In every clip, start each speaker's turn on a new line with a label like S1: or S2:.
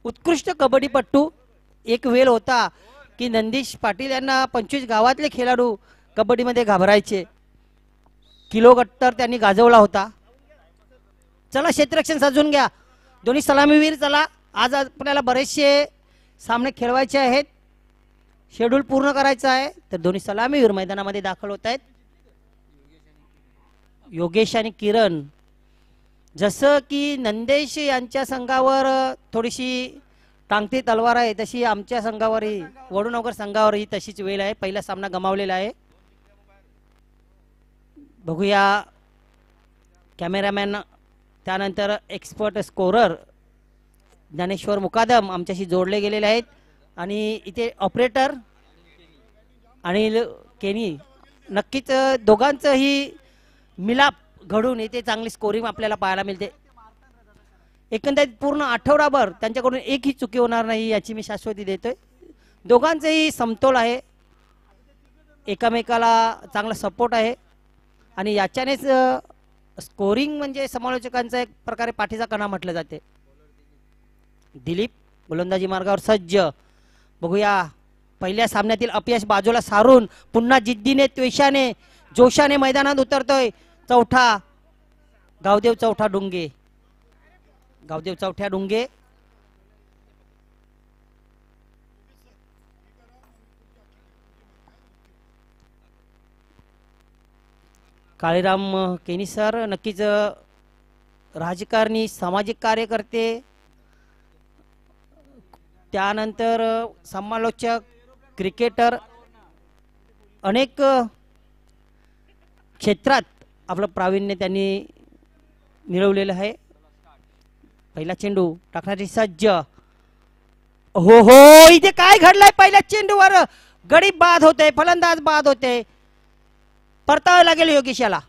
S1: उत्कृष्ट कबड्डीपट्टू एक वेळ होता की नंदीश पाटील यांना 25 गावातले खेळाडू कबड्डीमध्ये घाबरायचे. किलो गट्टर त्यांनी गाजवला होता. चला क्षेत्ररक्षण सजून घ्या दोन्ही सलामीवीर. चला आज आपल्याला बरेचसे सामने खेळवायचे आहेत. शेड्यूल पूर्ण करायचं आहे तर दोन्ही सलामीवीर मैदानामध्ये दाखल होत आहेत. योगेश आणि किरण. जसं की नंदेश यांच्या संघावर थोडीशी टांगती तलवार आहे तशी आमच्या संघावरही वडूनगर संघावरही तशीच वेळ आहे. पहिला सामना गमावलेला आहे. बघूया कॅमेरामॅन त्यानंतर एक्सपर्ट स्कोरर ज्ञानेश्वर मुकादम आमच्याशी जोडले गेलेले आहेत आणि इथे ऑपरेटर अनिल केनी. नक्कीच दोघांचंही मिलाप घडून इथे चांगली स्कोरिंग आपल्याला पाहायला मिळते. एकंदरीत पूर्ण आठवडाभर त्यांच्याकडून एकही चुकी होणार नाही याची मी शाश्वती देतोय. दोघांचेही समतोल आहे. एकामेकाला चांगला सपोर्ट आहे आणि याच्यानेच स्कोरिंग म्हणजे समालोचकांचा एक प्रकारे पाठीचा कणा म्हटलं जाते. दिलीप गोलंदाजी मार्गावर सज्ज. बघूया पहिल्या सामन्यातील अपयश बाजूला सारून पुन्हा जिद्दीने त्वेषाने जोशाने मैदानात उतरतोय चौथा गावदेव चौथा डुंगे. गावदेव चौथ्या डुंगे. काळीराम केनी सर नक्कीच राजकारणी सामाजिक कार्यकर्ते त्यानंतर समालोचक क्रिकेटर अनेक क्षेत्रात आपलं प्रावीण्य त्यांनी मिळवलेलं आहे. पहिला चेंडू टाकण्याची सज्ज. हो हो इथे काय घडलंय पहिल्या चेंडूवर गडी बाद होते फलंदाज बाद होते. परतावे लागेल योगेश याला.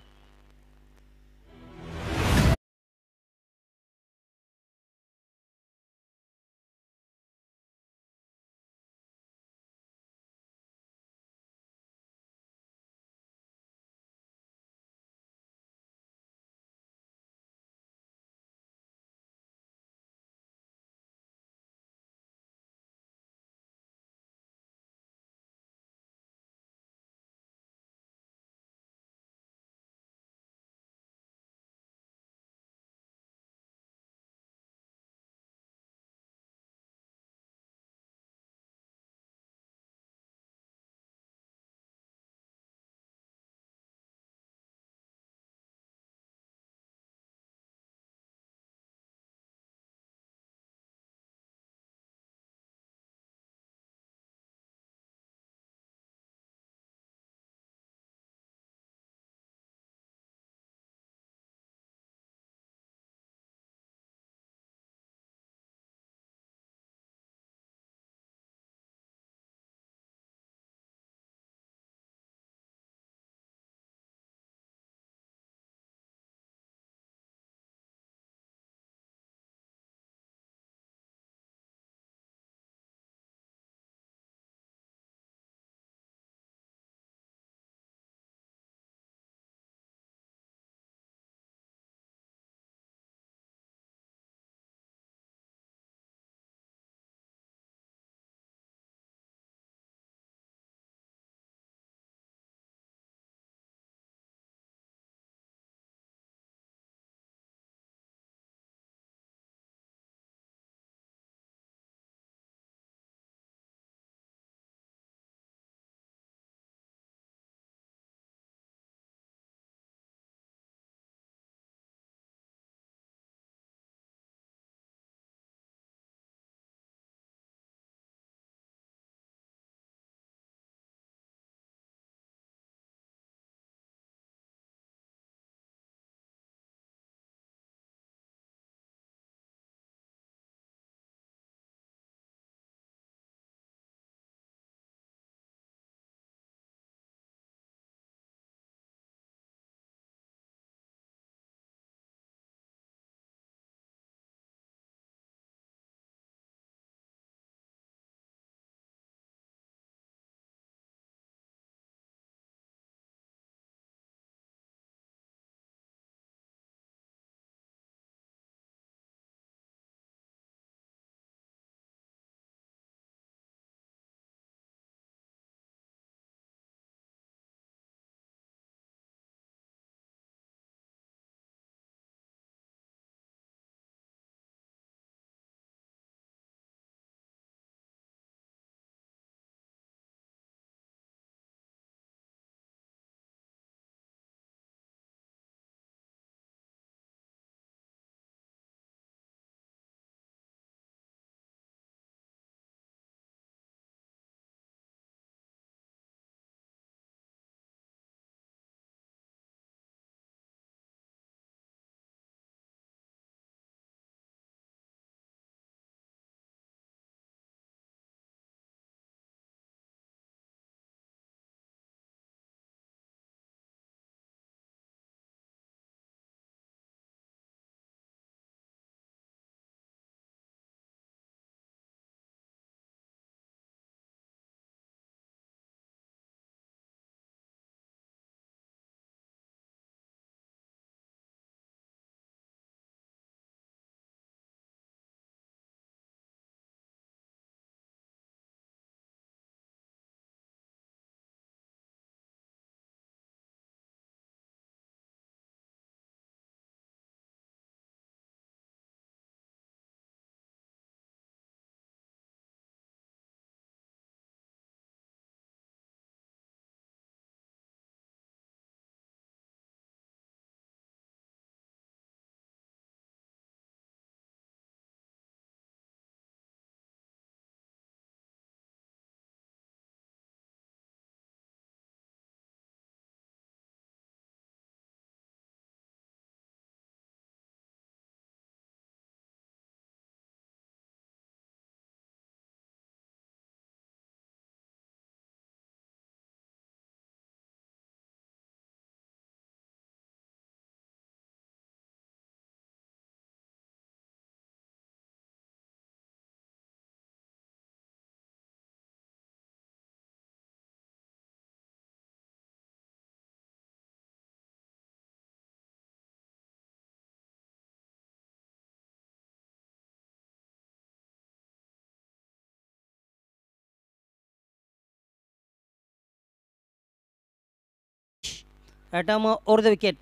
S1: ॲटम ओव्हर द विकेट.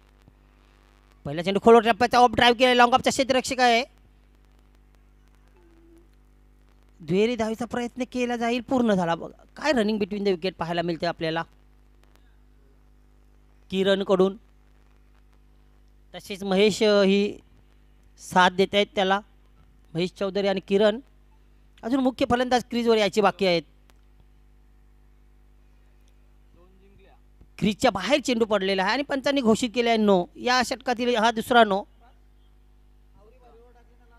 S1: पहिला चेंडू खोलवर टप्प्याचा ऑफ ड्राईव्ह केला, लॉंग ऑफचा क्षेत्ररक्षक आहे. दुहेरी धावेचा प्रयत्न केला जाईल, पूर्ण झाला. बघा काय रनिंग बिटवीन द विकेट पाहायला मिळते आपल्याला किरण कडून. तसेच महेश ही साथ देत आहेत त्याला. महेश चौधरी आणि किरण. अजून मुख्य फलंदाज क्रीजवर यायचे बाकी आहेत. क्रीजच्या बाहेर चेंडू पडलेला आहे आणि पंचांनी घोषित केले आहे नो. या षटकातील हा दुसरा नो,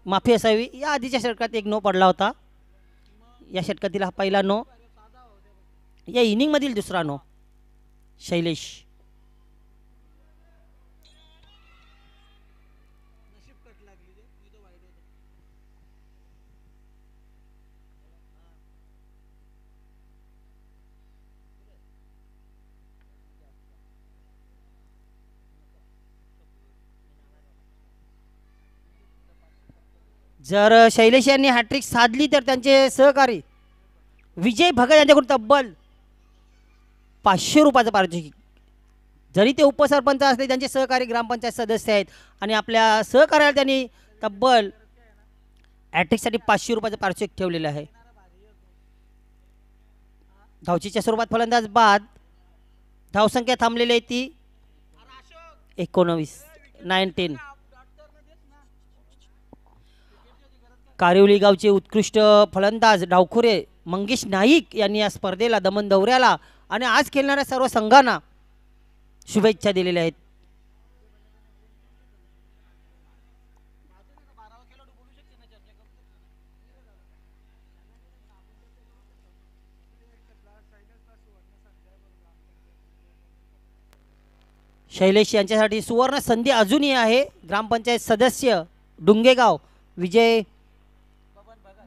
S1: माफी असावी. या आधीच्या षटकात एक नो पडला होता. या षटकातील हा पहिला नो, या इनिंग मधील दुसरा नो. शैलेश जर शैलेश यांनी हॅट्रिक साधली तर त्यांचे सहकारी विजय भगत यांच्याकडून तब्बल 500 रुपयाचं पारितोषिक. जरी ते उपसरपंच असले, त्यांचे सहकारी ग्रामपंचायत सदस्य आहेत आणि आपल्या सहकार्याला त्यांनी तब्बल हॅट्रिकसाठी 500 रुपयाचं पारितोषिक ठेवलेलं आहे. धावचीच्या स्वरूपात फलंदाज बाद. धावसंख्या थांबलेली आहे ती 19. कारिवली गावचे उत्कृष्ट फलंदाज डावखुरे मंगेश नाईक यांनी या स्पर्धेला, दमन दौऱ्याला आणि आज खेळणाऱ्या सर्व संघांना शुभेच्छा दिलेल्या आहेत. शैलेश यांच्यासाठी सुवर्ण संधी अजूनही आहे. ग्रामपंचायत सदस्य डुंगेगाव विजय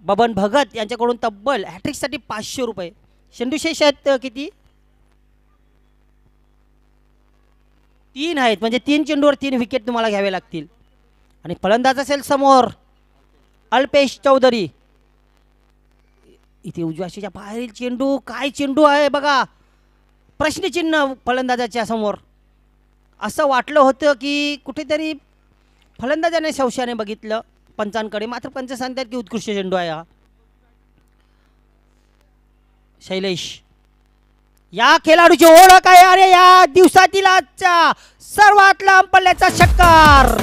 S1: बबन भगत यांच्याकडून तब्बल हॅट्रिकसाठी 500 रुपये. चेंडूशेष आहेत किती? 3 आहेत, म्हणजे 3 चेंडूवर 3 विकेट तुम्हाला घ्यावे लागतील. आणि फलंदाज असेल समोर अल्पेश चौधरी. इथे उजव्याशीच्या बाहेरील चेंडू, काय चेंडू आहे बघा. प्रश्नचिन्ह फलंदाजाच्या समोर. असं वाटलं होतं की कुठेतरी फलंदाजाने संशयाने बघितलं पंचांकडे, मात्र पंच सांगतात की उत्कृष्ट चेंडू आहे हा. शैलेश या खेळाडूची ओळख आहे आणि या दिवसातील आजच्या सर्वात लांब पल्ल्याचा षटकार.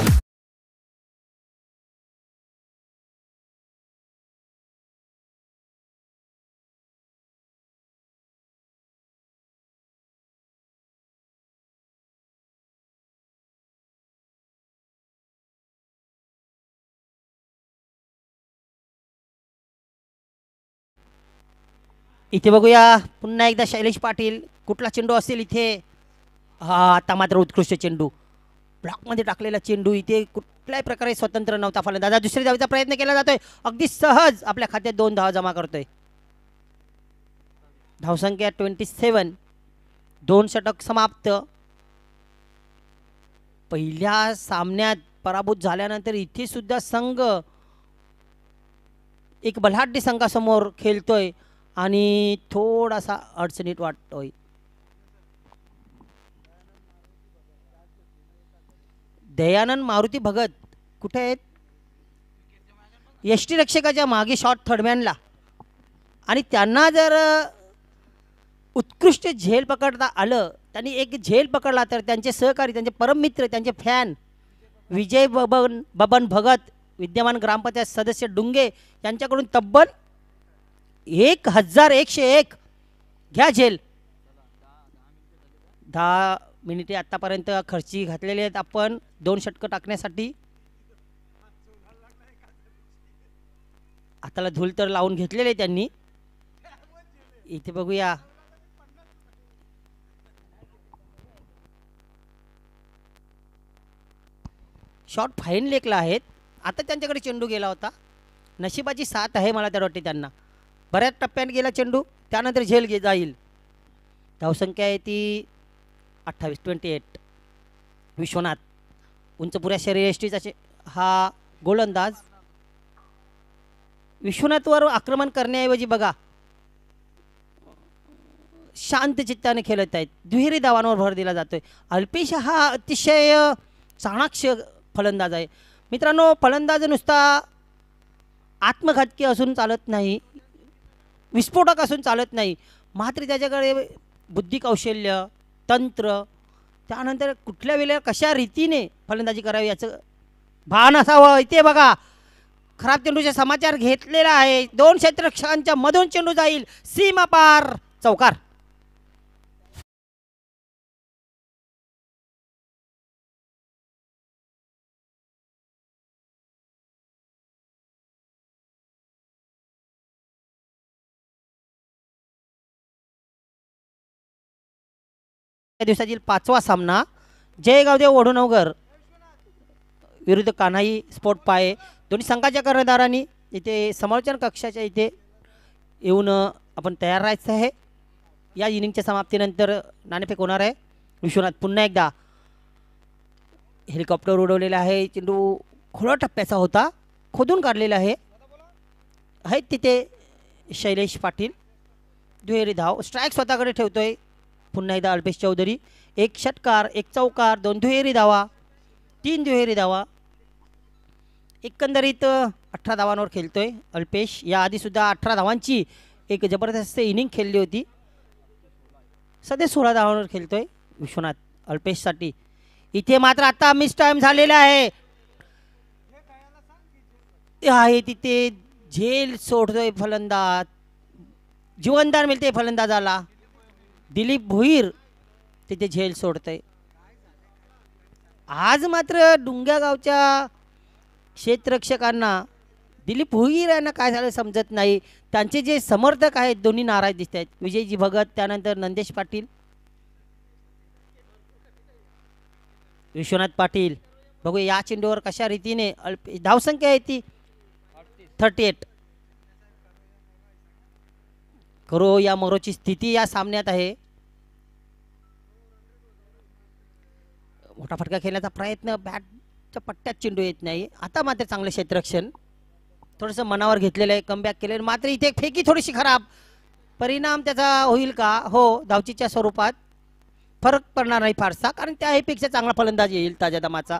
S1: इथे बघूया पुन्हा एकदा शैलेश पाटील. कुठला चेंडू असेल इथे? हा आता मात्र उत्कृष्ट चेंडू, ब्लॉकमध्ये टाकलेला चेंडू. इथे कुठल्याही प्रकारे स्वतंत्र नव्हता फलंदाज. दुसऱ्या धावेचा प्रयत्न केला जातोय, अगदी सहज आपल्या खात्यात 2 धावा जमा करतोय. धावसंख्या 27. 2 षटक समाप्त. पहिल्या सामन्यात पराभूत झाल्यानंतर इथे सुद्धा संघ एक बलाढ्य संघासमोर खेळतोय आणि थोडासा अडचणीत वाटतोय. दयानंद मारुती भगत कुठे आहेत? यष्टी रक्षकाच्या मागे शॉट थर्डमॅनला. आणि त्यांना जर उत्कृष्ट झेल पकडता आलं, त्यांनी एक झेल पकडला तर त्यांचे सहकारी, त्यांचे परममित्र, त्यांचे फॅन विजय बबन भगत विद्यमान ग्रामपंचायत सदस्य डुंगे यांच्याकडून तब्बल 1101 घ्या झेल. 10 मिनिटे आतापर्यंत खर्ची घातलेले आहेत आपण 2 षटकं टाकण्यासाठी. हाताला धूल तर लावून घेतलेले त्यांनी. इथे बघूया शॉट फाईन लेखला आहेत. आता त्यांच्याकडे चेंडू गेला होता, नशिबाची साथ आहे मला तर वाटते त्यांना. बऱ्याच टप्प्यात गेला चेंडू, त्यानंतर झेल जाईल. धावसंख्या आहे ती 28. विश्वनाथ उंच पुऱ्या शरीरयष्टीचा हा गोलंदाज. विश्वनाथवर आक्रमण करण्याऐवजी बघा शांत चित्ताने खेळत आहेत. दुहेरी धावांवर भर दिला जातोय. अल्पेश हा अतिशय चाणाक्ष फलंदाज आहे. मित्रांनो, फलंदाज नुसता आत्मघातकी असून चालत नाही, विस्फोटक असून चालत नाही, मात्र त्याच्याकडे बुद्धी कौशल्य, तंत्र, त्यानंतर कुठल्या वेळेला कशा रीतीने फलंदाजी करावी याचं भान असावं. इथे बघा, खराब चेंडूचे समाचार घेतलेला आहे. 2 क्षेत्ररक्षकांच्या मधून चेंडू जाईल, सीमा पार, चौकार. या दिवसातील 5वा सामना जयगावदेव वडुनवगर विरुद्ध कान्हाई स्पोर्ट पाये. दोन्ही संघाच्या कर्णधारांनी इथे समालोचन कक्षाच्या इथे येऊन आपण तयार राहायचं आहे. या इनिंगच्या समाप्तीनंतर नाणेफेक होणार आहे. विश्वनाथ पुन्हा एकदा हेलिकॉप्टर उडवलेला आहे. चेंडू खोला टप्प्याचा होता, खोदून काढलेला आहे. आहेत तिथे शैलेश पाटील. दुहेरी धाव, स्ट्राईक स्वतःकडे ठेवतोय पुन्हा एकदा अल्पेश चौधरी. 1 षटकार, 1 चौकार, 2 दुहेरी धावा, 3 दुहेरी धावा. एकंदरीत 18 धावांवर खेळतोय अल्पेश. याआधी सुद्धा 18 धावांची एक जबरदस्त इनिंग खेळली होती. सध्या 16 धावांवर खेळतोय विश्वनाथ अल्पेशसाठी. इथे मात्र आता मिस टाइम झालेला आहे. तिथे झेल सोडतोय फलंदाज, जीवनदान मिळते फलंदाजाला. दिलीप भोईर तिथे झेल सोडतोय. आज मात्र डुंग्या गावच्या क्षेत्ररक्षकांना, दिलीप भोईर यांना काय झालं समजत नाही. त्यांचे जे समर्थक आहेत दोन्ही नाराज दिसत आहेत. विजयजी भगत, त्यानंतर नंदेश पाटील, विश्वनाथ पाटील. बघू या चेंडूवर कशा रीतीने धावसंख्या आहे ती 38. करो या मोरोची स्थिती या सामन्यात आहे. मोठा फटका खेळण्याचा प्रयत्न, बॅटच्या पट्ट्यात चेंडू येत नाही. आता मात्र चांगलं क्षेत्ररक्षण, थोडंसं मनावर घेतलेलं आहे, कमबॅक केलेलं. मात्र इथे फेकी थोडीशी खराब. परिणाम त्याचा होईल का? हो, धावचीच्या स्वरूपात फरक पडणार नाही फारसा, कारण त्यापेक्षा चांगला फलंदाज येईल ताज्या दमाचा.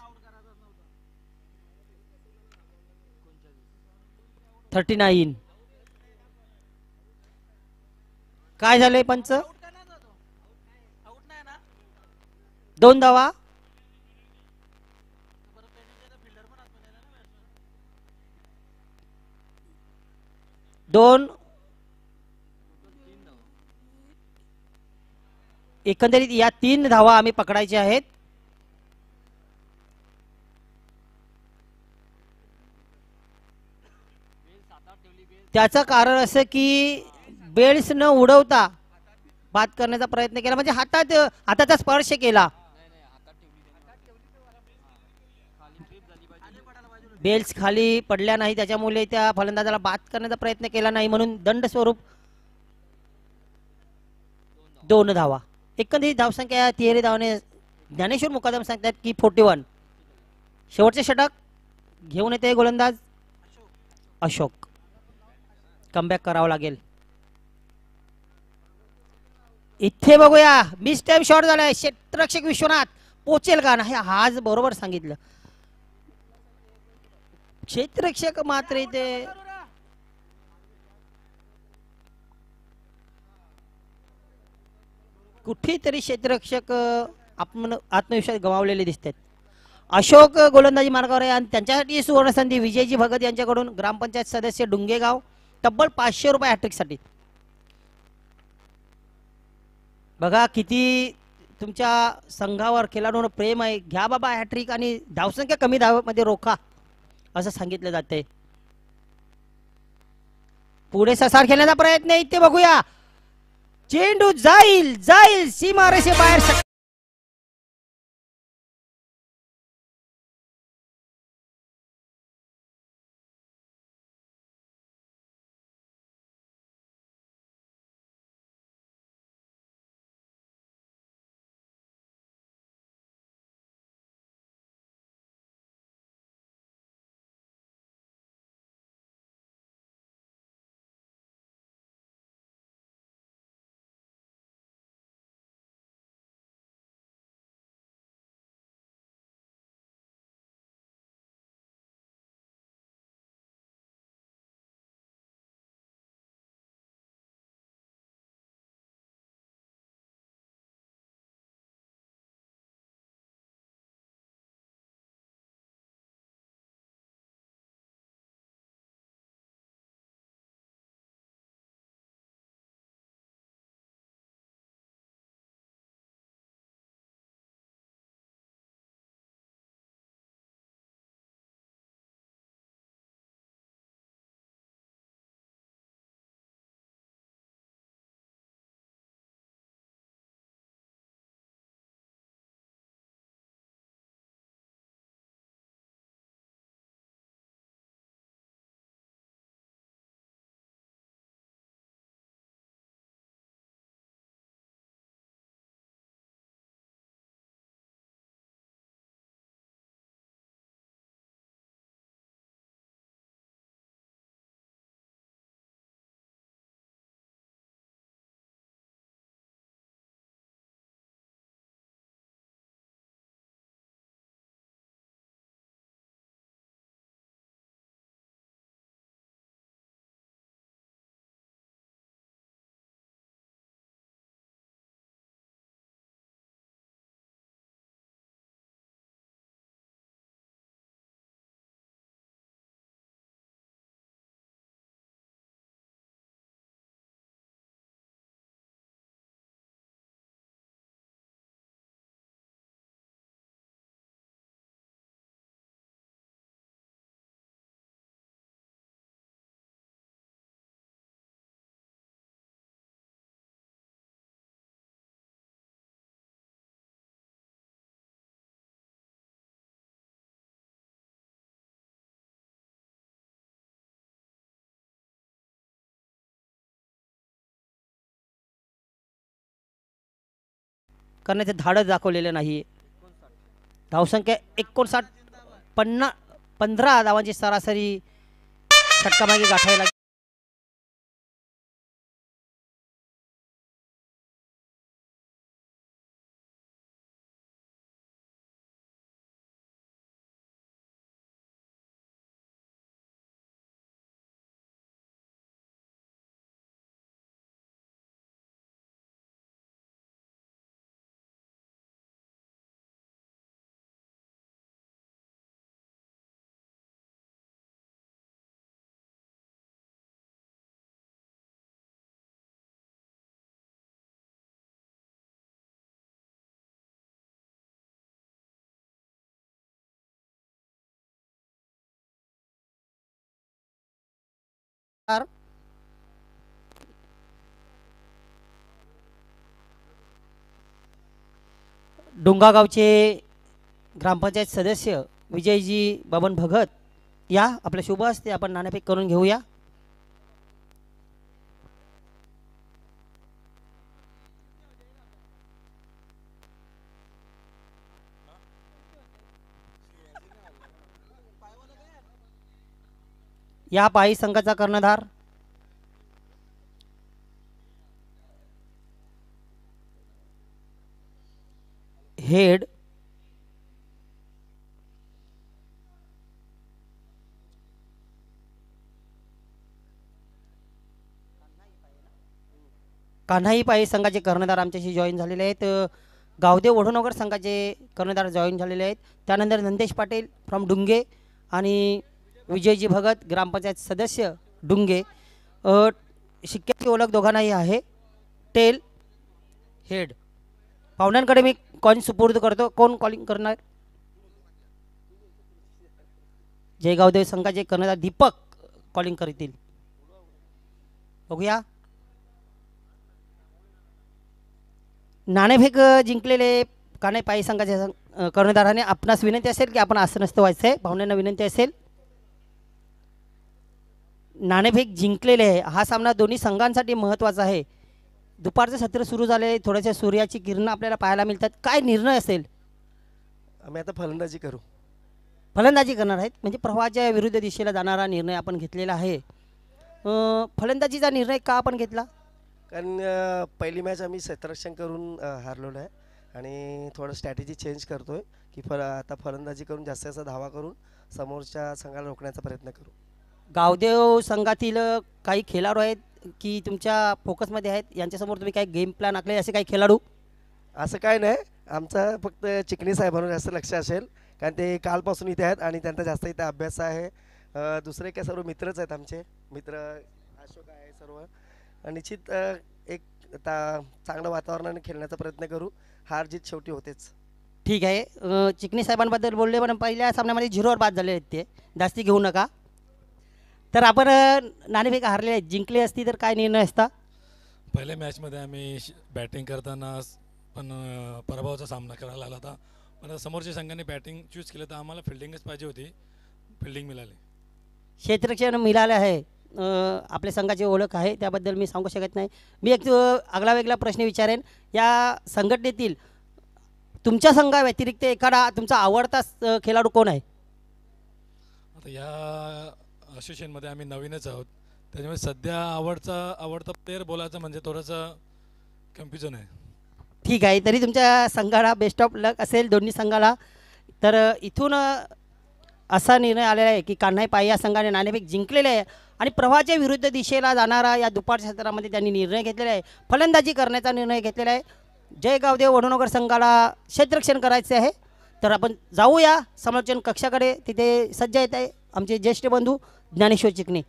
S1: 39. काय झालंय पंच? 2 धावा. एकंदरीत या 3 धावा आम्ही पकडायच्या आहेत. त्याचं कारण असं की बेल्स न उडवता बाद करण्याचा प्रयत्न केला, म्हणजे हाताचा स्पर्श केला. बेल्स खाली पडल्या नाही, त्याच्यामुळे त्या फलंदाजाला बाद करण्याचा प्रयत्न केला नाही, म्हणून दंड स्वरूप 2 धावा. एकंदरीत धावसंख्या तिहेरी धावाने ज्ञानेश्वर मुकादम सांगतात की 41. शेवटचे षटक घेऊन येते गोलंदाज अशोक. कमबॅक करावं लागेल. इथे बघूया, मिस टाइम शॉट झालाय. क्षेत्ररक्षक विश्वनाथ पोचेल का नाही, आज बरोबर सांगितलं. क्षेत्ररक्षक मात्र इथे कुठेतरी क्षेत्ररक्षक आपण आत्मविश्वास गमावलेले दिसतात. अशोक गोलंदाजी मार्गावर आहे आणि त्यांच्यासाठी सुवर्ण संधी. विजयजी भगत यांच्याकडून ग्रामपंचायत सदस्य डुंगेगाव तब्बल 500 रुपये हॅट्रिकसाठी. बघा किती तुमच्या संघावर खेळाडूंवर प्रेम आहे. घ्या बाबा हॅट्रिक आणि धावसंख्या कमी धावेमध्ये रोखा असं सांगितलं जाते. पुढे ससार खेळण्याचा प्रयत्न इथे बघूया. चेंडू जाईल सीमारेषे बाहेर. करण्याचं धाडस दाखवलेलं नाही. धावसंख्या 59, 15 धावांची सरासरी षटकामागे गाठायला. डोंगा गावचे ग्रामपंचायत सदस्य विजयजी बबन भगत या आपल्या शुभ हस्ते आपण नाणेफेक करून घेऊया. या पायी संघाचा कर्णधार हेड कान्हाई पायी संघाचे कर्णधार आमच्याशी जॉईन झालेले आहेत. गावदेव वढूनगर संघाचे कर्णधार जॉईन झालेले आहेत. त्यानंतर नंदेश पाटील फ्रॉम डुंगे आणि विजयजी भगत ग्रामपंचायत सदस्य डुंगे. शिक्क्याची ओळख दोघांनाही आहे. Tail head. पाहुण्यांकडे मी कॉइन सुपूर्द करतो. कोण कॉलिंग करणार? जय गावदेव संघाचे कर्णधार दीपक कॉलिंग करतील. बघूया. नाणेफेक जिंकलेले कान्हाई पायी संघाच्या कर्णधाराने आपणास विनंती असेल की आपण आसनस्थ व्हायचं आहे. पाहुण्यांना विनंती असेल. नाणेफेक जिंकलेले आहे. हा सामना दोन्ही संघांसाठी महत्त्वाचा आहे. दुपारचं सत्र सुरू झाले. थोड्याशा सूर्याची किरणं आपल्याला पाहायला मिळतात. काय निर्णय असेल?
S2: आम्ही आता फलंदाजी करू.
S1: फलंदाजी करणार आहेत म्हणजे प्रवाहाच्या विरुद्ध दिशेला जाणारा निर्णय आपण घेतलेला आहे. फलंदाजीचा निर्णय का आपण घेतला?
S2: कारण पहिली मॅच आम्ही क्षेत्ररक्षण करून हारलेलो आहे आणि थोडं स्ट्रॅटेजी चेंज करतो आहे की आता फलंदाजी करून जास्तीत जास्त धावा करून समोरच्या संघाला रोखण्याचा प्रयत्न करू.
S1: गावदेव संघातील काही खेळाडू आहेत की तुमच्या फोकसमध्ये आहेत, यांच्यासमोर तुम्ही काही गेम प्लॅन आखले असे काही खेळाडू?
S2: असं काय नाही. आमचा फक्त चिकणी साहेबांवर जास्त लक्ष असेल कारण ते कालपासून इथे आहेत आणि त्यांचा जास्त इथे अभ्यास आहे. दुसरे काय सर्व मित्रच आहेत. आमचे मित्र अशोक आहे सर्व. निश्चित एक चांगलं वातावरणाने खेळण्याचा प्रयत्न करू. हार जीत शेवटी होतेच.
S1: ठीक आहे. चिकणी साहेबांबद्दल बोलले पण पहिल्या सामन्यामध्ये 0वर बाद झाले आहेत. ते जास्ती घेऊ नका. तर आपण नाणेफेक हारले आहेत. जिंकले असती तर काय निर्णय असता?
S3: पहिल्या मॅचमध्ये आम्ही बॅटिंग करताना पण पराभवाचा सामना करायला आला होता. पण समोरच्या संघाने बॅटिंग चूज केलं तर आम्हाला फिल्डिंगच पाहिजे होती. फिल्डिंग मिळाली. क्षेत्ररक्षण
S1: मिळाले आहे. आपल्या संघाची ओळख आहे त्याबद्दल मी सांगू शकत नाही. मी एक आगळा वेगळा प्रश्न विचारेन. या संघटनेतील तुमच्या संघा व्यतिरिक्त एखादा तुमचा आवडता खेळाडू कोण आहे?
S3: आता या असोसिएशनमध्ये आम्ही नवीनच आहोत त्याच्यामुळे सध्या आवडता प्लेअर बोलायचं म्हणजे थोडंसं कन्फ्युजन आहे.
S1: ठीक आहे. तरी तुमच्या संघाला बेस्ट ऑफ लक असेल दोन्ही संघाला. तर इथून असा निर्णय आलेला आहे की कान्हाई पायी या संघाने नाणेफेक जिंकलेले आहे आणि प्रवाहाच्या विरुद्ध दिशेला जाणारा या दुपारच्या सत्रामध्ये त्यांनी निर्णय घेतलेला आहे. फलंदाजी करण्याचा निर्णय घेतलेला आहे. जय गावदेव वढूनगर संघाला क्षेत्ररक्षण करायचे आहे. तर आपण जाऊया समालोचन कक्षाकडे. तिथे सज्ज येत आहे आमचे ज्येष्ठ बंधू Dnyaneshwar Chikane.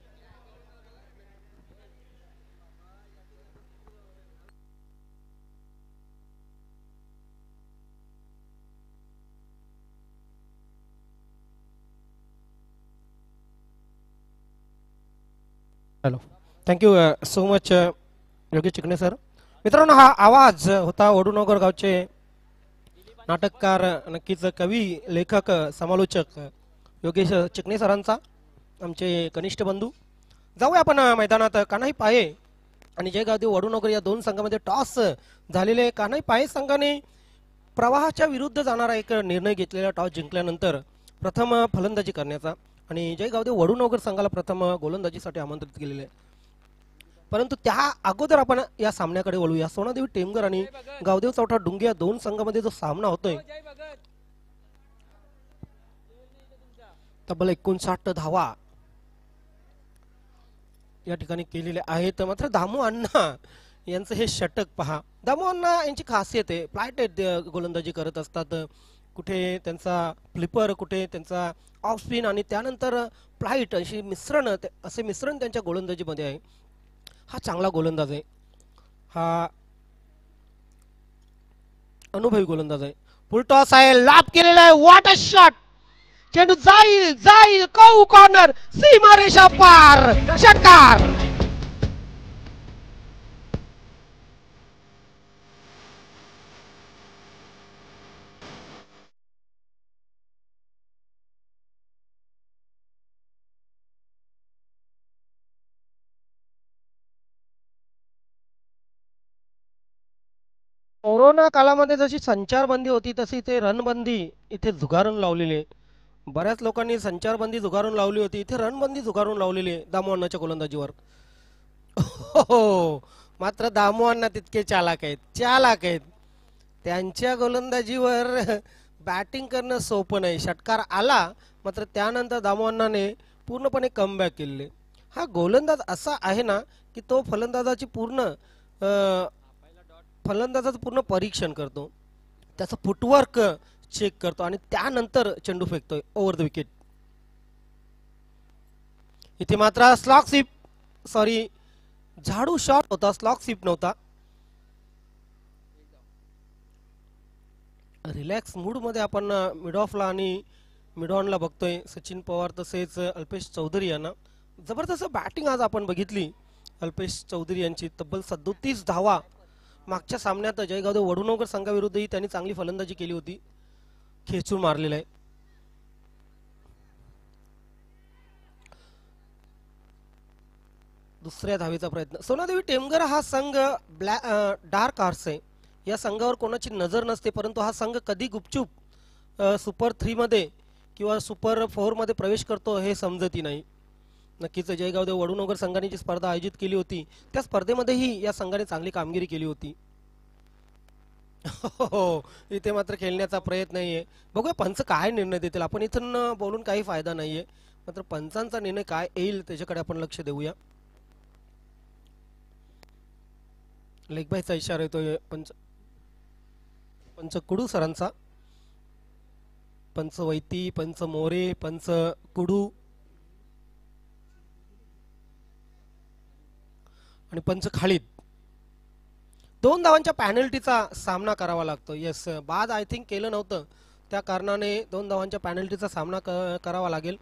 S4: Hello. Thank you so much Yogesh Chikane sir. मित्रांनो, हा आवाज होता वडूनगर गावचे नाटककार, नक्कीच कवी, लेखक, समालोचक योगेश चिकणे सरांचा, आमचे कनिष्ठ बंधू. जाऊया आपण मैदानात. कान्हाई पाये आणि जय गावदेव वडूनगर या दोन संघामध्ये टॉस झालेले. कान्हाई पाये संघाने प्रवाहाच्या विरुद्ध जाणारा एक निर्णय घेतलेला टॉस जिंकल्यानंतर प्रथम फलंदाजी करण्याचा आणि जय गावदेव वडूनगर संघाला प्रथम गोलंदाजीसाठी आमंत्रित केलेले आहे. परंतु त्या अगोदर आपण या सामन्याकडे वळूया. सोनादेवी टेमगर आणि गावदेव चौठा डुंगे या दोन संघामध्ये जो सामना होतोय, तब्बल 59 धावा या ठिकाणी केलेले आहेत. मात्र दामू अण्णा यांचं हे षटक पहा. दामू अण्णा यांची खासियत आहे, फ्लाइट गोलंदाजी करत असतात. कुठे त्यांचा फ्लिपर, कुठे त्यांचा ऑफ स्पिन आणि त्यानंतर फ्लाइट अशी मिश्रण, असे मिश्रण त्यांच्या गोलंदाजीमध्ये आहे. हा चांगला गोलंदाज आहे, हा अनुभवी गोलंदाज आहे. फुल टॉस आहे, लाभ केलेला आहे. What a shot! चेंडू जाईल जाईल, कौ कॉर्नर, सीमारेषा पार, षटकार. कोरोना काळामध्ये जशी संचारबंदी होती तशी ते रणबंदी इथे झुगारून लावलेली आहे. बऱ्याच लोकांनी संचारबंदी झुगारून लावली होती, इथे रणबंदी झुगारून लावलेली आहे दामू अण्णाच्या गोलंदाजीवर. हो, मात्र दामू अण्णा तितके चालाक आहेत. त्यांच्या गोलंदाजीवर बॅटिंग करणं सोपं नाही. षटकार आला, मात्र त्यानंतर दामू अण्णाने पूर्णपणे कमबॅक केले. हा गोलंदाज असा आहे ना की तो फलंदाजाचं पूर्ण परीक्षण करतो, त्याचं फुटवर्क चेक करतो आणि त्यानंतर चेंडू फेकतोय ओव्हर द विकेट. इथे मात्र झाडू शॉट होता, स्लॉक स्वीप नव्हता. रिलॅक्स मूड मध्ये आपण मिड ऑफला आणि मिड ऑनला बघतोय. सचिन पवार तसेच अल्पेश चौधरी यांना जबरदस्त बॅटिंग आज आपण बघितली. अल्पेश चौधरी यांची तब्बल 37 धावा. मागच्या सामन्यात जयगावदेव वडूनगर संघाविरुद्धही त्यांनी चांगली फलंदाजी केली होती, खेचून मारलेला आहे. दुसऱ्या धावेचा प्रयत्न. सोनादेवी टेमगर हा संघ डार्क हॉर्स आहे. या संघावर कोणाची नजर नसते, परंतु हा संघ कधी गुपचूप सुपर 3 मध्ये किंवा सुपर 4 मध्ये प्रवेश करतो हे समजतही नाही. नक्कीच जयगावदेव वडूनगर संघाने जी स्पर्धा आयोजित केली होती त्या स्पर्धेमध्येही या संघाने चांगली कामगिरी केली होती. हो, इथे मात्र खेळण्याचा प्रयत्न नाहीये. बघूया पंच काय निर्णय देतील. आपण इथून बोलून काही फायदा नाहीये, मात्र पंचांचा निर्णय काय येईल त्याच्याकडे आपण लक्ष देऊया. लेग बायचा इशारा येतोय पंच कुडू सरांचा. पंच वैती, पंच मोरे, पंच कुडू आणि पंच खालीद. 2 धावांच्या पॅनल्टीचा सामना करावा लागतो. येस, बाद आय थिंक केलं नव्हतं, त्या कारणाने 2 धावांच्या पॅनल्टीचा सामना करावा लागेल.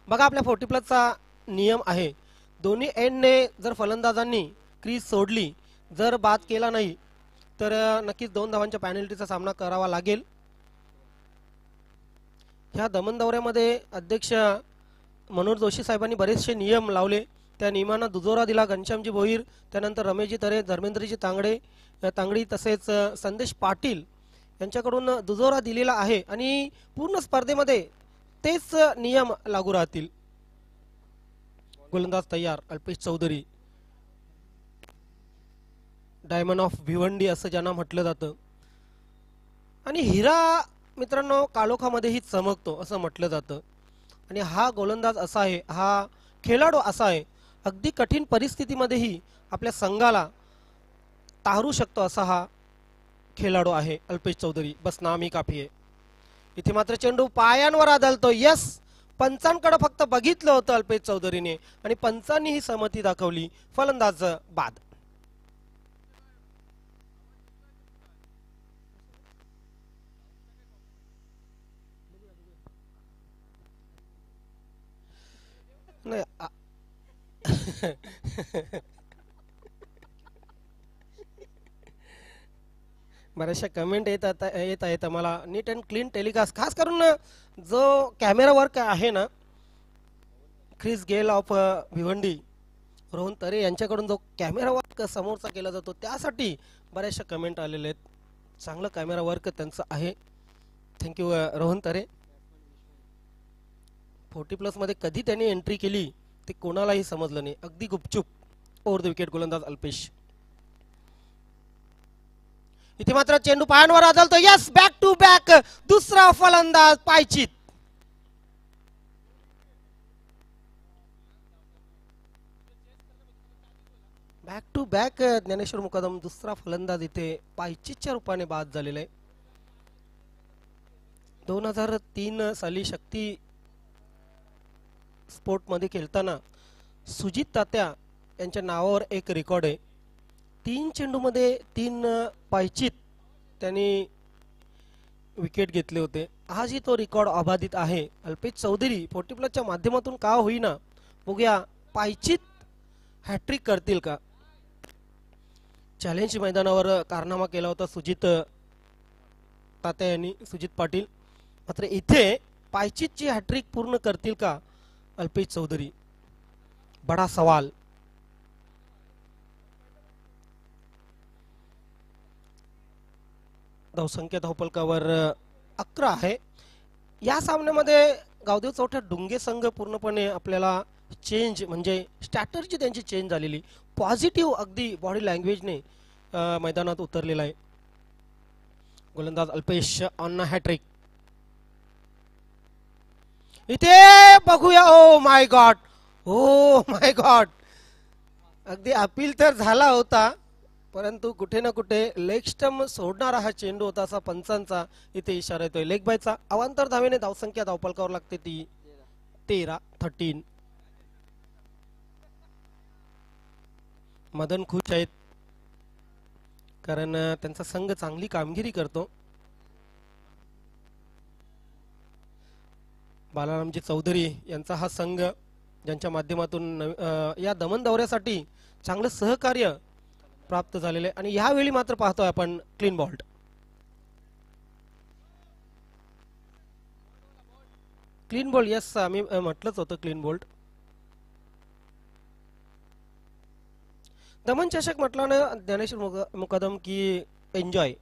S4: बघा, आपल्या 40+ नियम आहे. दोन्ही एंडने जर फलंदाजांनी क्रीज सोडली, जर बाद केला नाही तर नक्कीच 2 धावांच्या पॅनल्टीचा सामना करावा लागेल. ह्या दमन दौऱ्यामध्ये अध्यक्ष मनोज जोशी साहेबांनी बरेचसे नियम लावले. त्या नियमांना दुजोरा दिला घनश्यामजी भोईर, त्यानंतर रमेशजी तरे, धर्मेंद्रजी तांगडी तसेच संदेश पाटील यांच्याकडून दुजोरा दिलेला आहे आणि पूर्ण स्पर्धेमध्ये तेच नियम लागू राहतील. गोलंदाज तयार. अल्पेश चौधरी, डायमंड ऑफ भिवंडी असं ज्यांना म्हटलं जातं, आणि हिरा मित्रांनो काळोखामध्येही चमकतो असं म्हटलं जातं. आणि हा गोलंदाज असा आहे, हा खेळाडू असा आहे, अगदी कठीण परिस्थितीमध्येही आपल्या संघाला तारू शकतो असा हा खेळाडू आहे अल्पेश चौधरी. बस नामी काफी आहे. इथे मात्र चेंडू पायांवर आदळतो. यस, पंचांकडे फक्त बघितलं होतं अल्पेश चौधरीने आणि पंचांनी ही सहमती दाखवली. फलंदाज बाद. नाही बऱ्याचशा कमेंट येत आहेत मला. नीट अँड क्लीन टेलिकास्ट, खास करून जो कॅमेरा वर्क आहे ना, Chris Gayle of Bhiwandi, Rohan तरे यांच्याकडून जो कॅमेरा वर्क समोरचा केला जातो त्यासाठी बऱ्याचशा कमेंट आलेल्या आहेत. चांगलं कॅमेरा वर्क त्यांचं आहे. थँक्यू रोहन तरे. 40+ मध्ये कधी त्यांनी एंट्री केली ते कोणालाही समजलं नाही, अगदी गुपचूप. ओव्हर द विकेट गोलंदाज अल्पेश. इथे मात्र चेंडू पायांवर आदळतो. यस, बॅक टू बॅक दुसरा फलंदाज पायचीत. बॅक टू बॅक ज्ञानेश्वर मुकादम दुसरा फलंदाज इथे पायचीतच्या रूपाने बाद झालेला आहे. 2003 साली शक्ती स्पोर्ट मध्ये खेळताना सुजित तात्या यांच्या नावावर एक रेकॉर्ड आहे. 3 चेंडूमध्ये 3 पायचीत त्यांनी विकेट घेतले होते. आजही तो रेकॉर्ड अबाधित आहे. अल्पेश चौधरी 40+ माध्यमातून का होईना बघूया, पायचीत हॅट्रिक करतील का. चॅलेंज मैदानावर कारनामा केला होता सुजित तात्या यांनी, सुजित पाटील. मात्र इथे पायचीतची हॅट्रिक पूर्ण करतील का अल्पेश चौधरी, बडा सवाल. धावसंख्या धावपलकावर 11 आहे. या सामन्यामध्ये गावदेव चौठा डुंगे संघ पूर्णपणे आपल्याला चेंज म्हणजे स्ट्रॅटर्जी त्यांची चेंज झालेली, पॉझिटिव्ह अगदी बॉडी लँग्वेजने मैदानात उतरलेला आहे. गोलंदाज अल्पेश ऑन हॅट्रिक. इथे बघूया. Oh my god, oh my god, अगदी अपील तर झाला होता, परंतु कुठे ना कुठे लेग स्टंप सोडणारा हा चेंडू होता असा पंचांचा इथे इशारा येतोय. लेग बायचा अवांतर धावेने धावसंख्या धावपलकावर लागते ती 13. मदन खुश आहेत कारण त्यांचा संघ चांगली कामगिरी करतो. बालारामजी चौधरी यांचा हा संघ ज्यांच्या माध्यमातून या दमन दौऱ्यासाठी चांगलं सहकार्य प्राप्त झालेले. आणि यावेळी मात्र पाहतोय आपण clean bowled. Clean bowled, yes, आम्ही म्हटलंच होतं क्लीन बॉल्ड. दमन चषक म्हटलं ना ज्ञानेश्वर मुकादम की एन्जॉय,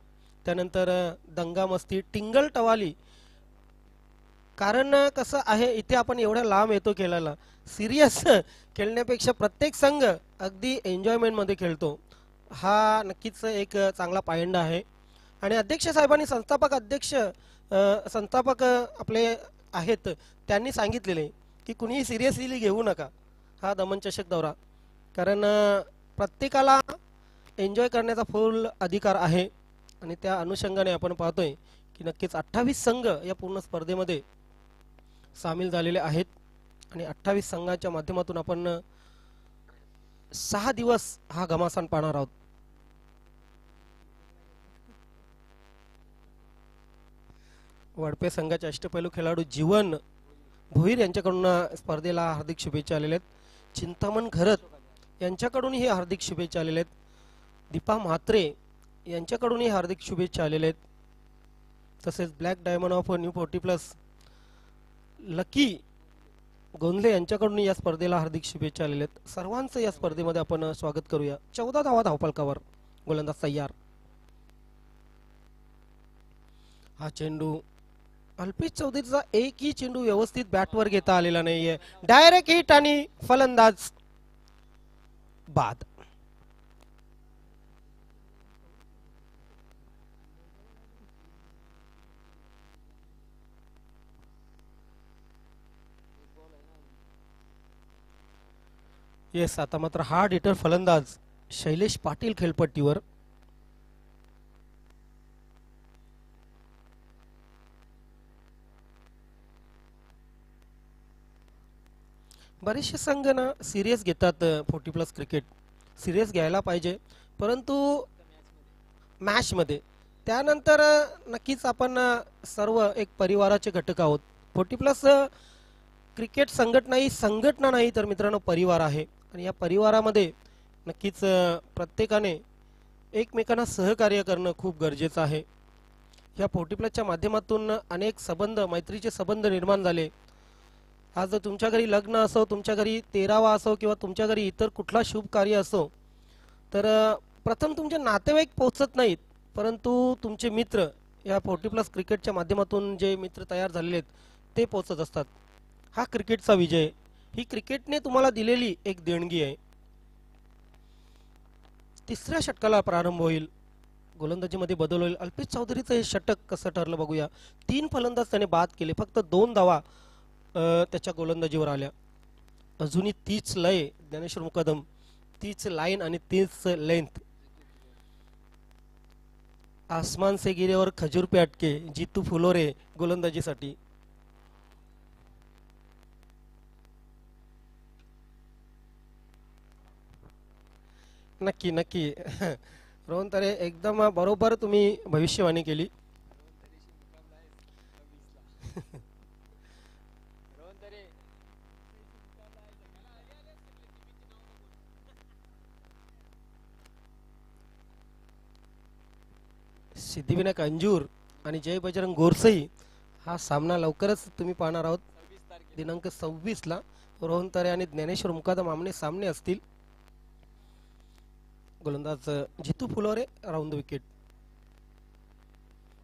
S4: त्यानंतर दंगा मस्ती, टिंगल टवाली. कारण कसं आहे, इथे आपण एवढ्या लांब येतो खेळायला, सिरियस खेळण्यापेक्षा प्रत्येक संघ अगदी एन्जॉयमेंट मध्ये खेळतो. हा नक्कीच एक चांगला पायंडा आहे. आणि अध्यक्ष साहेबांनी संस्थापक आपले आहेत त्यांनी सांगितलेले की कुणीही सिरियसली घेऊ नका हा दमन चषक दौरा, कारण प्रत्येकाला एन्जॉय करण्याचा फुल अधिकार आहे. आणि त्या अनुषंगाने आपण पाहतोय की नक्कीच 28 संघ या पूर्ण स्पर्धेमध्ये सामील झालेले आहेत. आणि 28 संघाच्या माध्यमातून आपण 6 दिवस हा घमासान पाहणार आहोत. वडपे संघाचे अष्टपैलू खेळाडू जीवन भोईर यांच्याकडून स्पर्धेला हार्दिक शुभेच्छा आलेल्या आहेत. चिंतामण घरत यांच्याकडूनही हार्दिक शुभेच्छा आलेल्या आहेत. दीपा म्हात्रे यांच्याकडूनही हार्दिक शुभेच्छा आलेल्या आहेत. तसेच black diamond of new 40+ lucky Gondhale यांच्याकडून या स्पर्धेला हार्दिक शुभेच्छा आलेल्या आहेत. सर्वांचं या स्पर्धेमध्ये आपण स्वागत करूया. 14 धावा धावपलकावर गोलंदाज तयार. हा चेंडू अल्पेश चौधरीचा एकही चेंडू व्यवस्थित बॅटवर घेता आलेला नाहीये. डायरेक्ट हिट आणि फलंदाज बाद. येस, आता मात्र हार्ड हिटर फलंदाज शैलेश पाटील खेळपट्टीवर. बरेचसे संघ ना सिरियस घेतात 40+ क्रिकेट, सिरियस घ्यायला पाहिजे, परंतु मॅच मध्ये त्यानंतर नक्कीच आपण सर्व एक परिवाराचे घटक आहोत. 40+ क्रिकेट संघटना नाही तर मित्रांनो परिवार आहे. आणि या परिवारामध्ये नक्कीच प्रत्येकाने एकमेकांना सहकार्य करणं खूप गरजेचं आहे. या 40+च्या माध्यमातून अनेक संबंध, मैत्रीचे संबंध निर्माण झाले. आज जर तुमच्या घरी लग्न असो, तुमच्या घरी 13वा असो किंवा तुमच्या घरी इतर कुठला शुभ कार्य असो, तर प्रथम तुमचे नातेवाईक पोहोचत नाहीत, परंतु तुमचे मित्र या 40+ क्रिकेटच्या माध्यमातून जे मित्र तयार झालेले आहेत ते पोचत असतात. हा क्रिकेटचा विजय, ही क्रिकेटने तुम्हाला दिलेली एक देणगी आहे. तिसऱ्या षटकाला प्रारंभ होईल, गोलंदाजीमध्ये बदल होईल. अल्पेश चौधरीचं हे षटक कसं ठरलं बघूया. 3 फलंदाज त्याने बाद केले, फक्त 2 धावा त्याच्या गोलंदाजीवर आल्या. अजूनही तीच लय ज्ञानेश्वर मुकादम, तीच लाईन आणि तीच लेंथ. आसमान से गिरे और खजूर पे अटके, जीतू फुलोरे गोलंदाजीसाठी. नक्की नक्की रोहन तरे, एकदम बरोबर तुम्ही भविष्यवाणी केली. सिद्धिविनायक अंजूर आणि जय बजरंग गोरसई हा सामना लवकरच तुम्ही पाहणार आहोत. दिनांक 26 रोहन तरे आणि ज्ञानेश्वर मुकादम आमने सामने असतील. गोलंदाज जितू फुलोरे राऊंड द विकेट.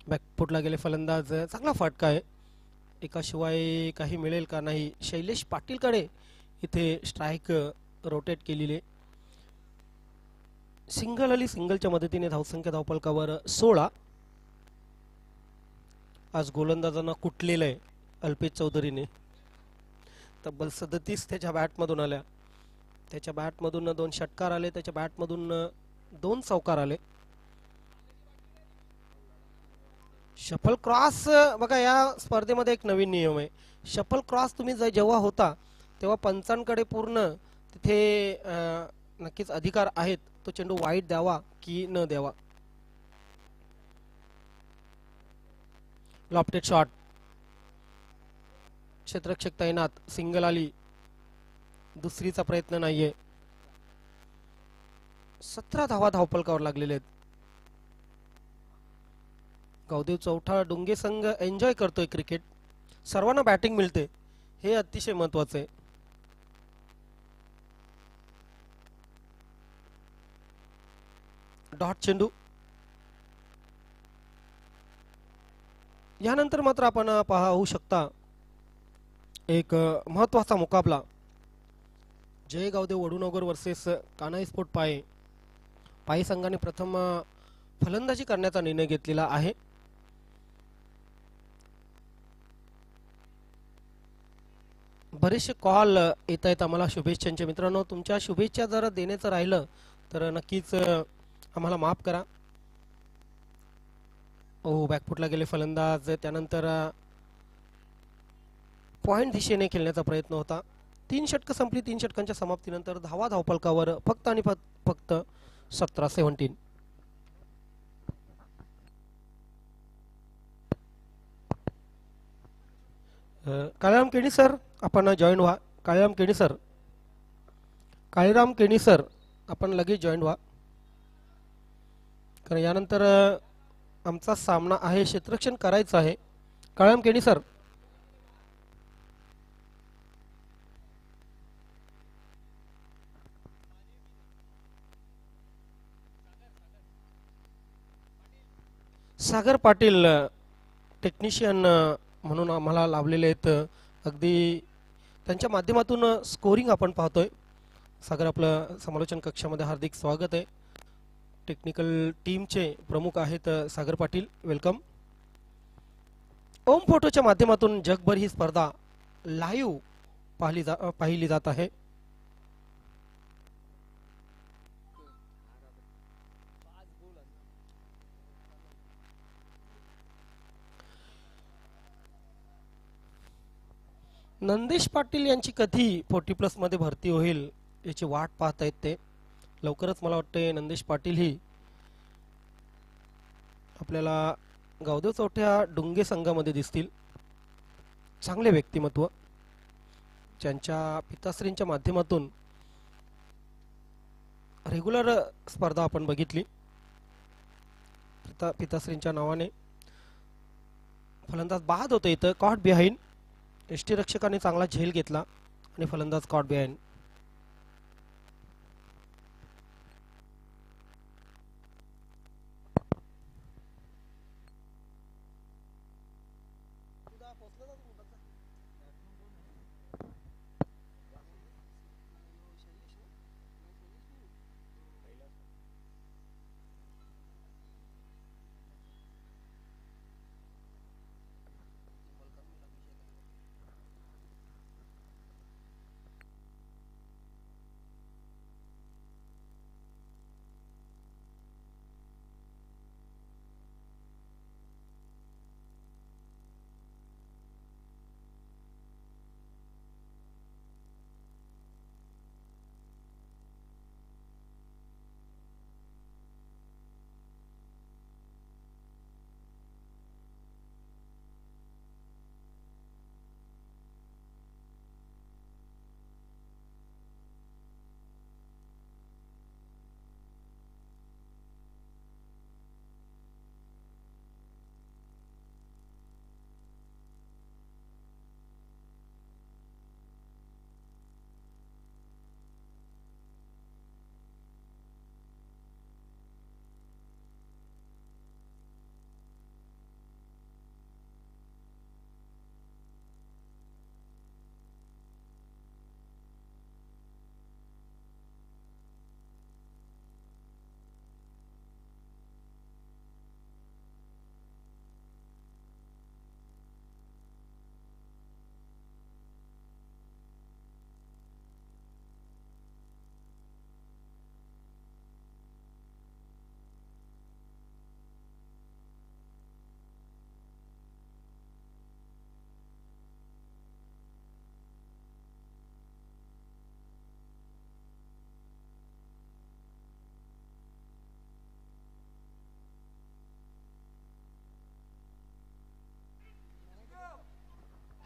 S4: बॅकफुटला गेले फलंदाज, चांगला फटका आहे. एकाशिवाय काही मिळेल का नाही. शैलेश पाटीलकडे इथे स्ट्राईक रोटेट केलेली. सिंगल आली, सिंगलच्या मदतीने धावसंख्या धावपलकावर 16. आज गोलंदाजांना कुटलेलं आहे अल्पेश चौधरीने. तब्बल 37 त्याच्या बॅटमधून आल्या. त्याच्या बॅटमधून 2 षटकार आले, त्याच्या बॅटमधून 2 चौकार आले. शफल क्रॉस बघा, या स्पर्धेमध्ये एक नवीन नियम आहे. शफल क्रॉस तुम्ही जेव्हा होता तेव्हा पंचांकडे पूर्ण तिथे नक्कीच अधिकार आहेत तो चेंडू वाईट द्यावा की न द्यावा. लॉफ्टेड शॉट, क्षेत्ररक्षक तैनात, सिंगल आली, दुसरीचा प्रयत्न नाहीये. 17 धावा धावपलकावर लागलेले आहेत. गावदेव चौथा डुंगे संघ एन्जॉय करतोय क्रिकेट. सर्वांना बॅटिंग मिळते, हे अतिशय महत्वाचं आहे. डॉट चेंडू. यानंतर मात्र आपण पाहू शकता एक महत्वाचा मुकाबला. जय गावदेव वडूनगर वर्सेस कान्हाई स्पोर्ट पाये. पाये संघाने प्रथम फलंदाजी करण्याचा निर्णय घेतलेला आहे. बरेचसे कॉल येत आहेत आम्हाला शुभेच्छांचे. मित्रांनो, तुमच्या शुभेच्छा जर देण्याचं राहिलं तर नक्कीच आम्हाला माफ करा. ओ, बॅकफुटला गेले फलंदाज. त्यानंतर पॉइंट दिशेने खेळण्याचा प्रयत्न होता. 3 षटकं संपली. 3 षटकांच्या समाप्तीनंतर धावा धावपलकावर फक्त आणि फक्त 17-17. काळीराम केणी सर, आपण जॉईन व्हा. काळीराम केणी सर, काळीराम केणी सर, आपण लगेच जॉईन व्हा. कारण यानंतर आमचा सामना आहे, क्षेत्ररक्षण करायचं आहे. काळीराम केणी सर. सागर पाटील टेक्निशियन म्हणून आम्हाला लाभलेले आहेत. अगदी त्यांच्या माध्यमातून स्कोरिंग आपण पाहतोय. सागर, आपलं समालोचन कक्षामध्ये हार्दिक स्वागत आहे. टेक्निकल टीमचे प्रमुख आहेत सागर पाटील, वेलकम. ओम फोटोच्या माध्यमातून जगभर ही स्पर्धा लाईव्ह पाहिली जात आहे. नंदेश पाटील यांची कधी 40+ मध्ये भरती होईल याची वाट पाहतायत ते. लवकरच मला वाटते नंदेश पाटील ही आपल्याला गावदेव चौथ्या डुंगे संघामध्ये दिसतील. चांगले व्यक्तिमत्व, ज्यांच्या पिताश्रींच्या माध्यमातून रेग्युलर स्पर्धा आपण बघितली. पिताश्रींच्या नावाने फलंदाज बाद होते इथं. Caught behind. यष्टीरक्षकाने चांगला झेल घेतला आणि फलंदाज कॉट बिहाइंड.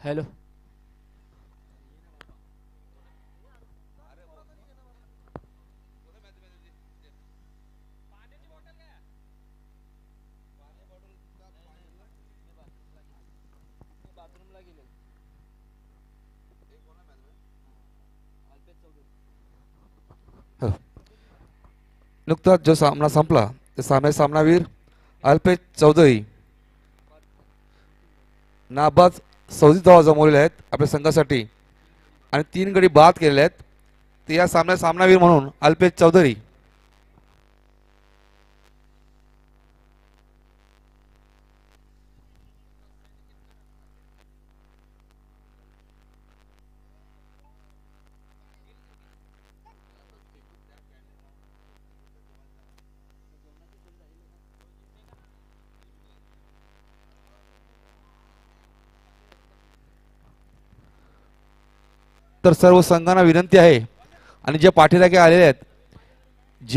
S5: हॅलो.
S6: नुकताच जो सामना संपला त्या सामन्यात सामनावीर अल्पेश चौधरी नाबाद 37 धावा जमवलेल्या आहेत आपल्या संघासाठी आणि 3 गडी बाद केलेले आहेत. तर या सामन्यात सामनावीर म्हणून अल्पेश चौधरी. तर सर्व संघांना विनंती आहे आणि जे पाठीराखे आलेले आहेत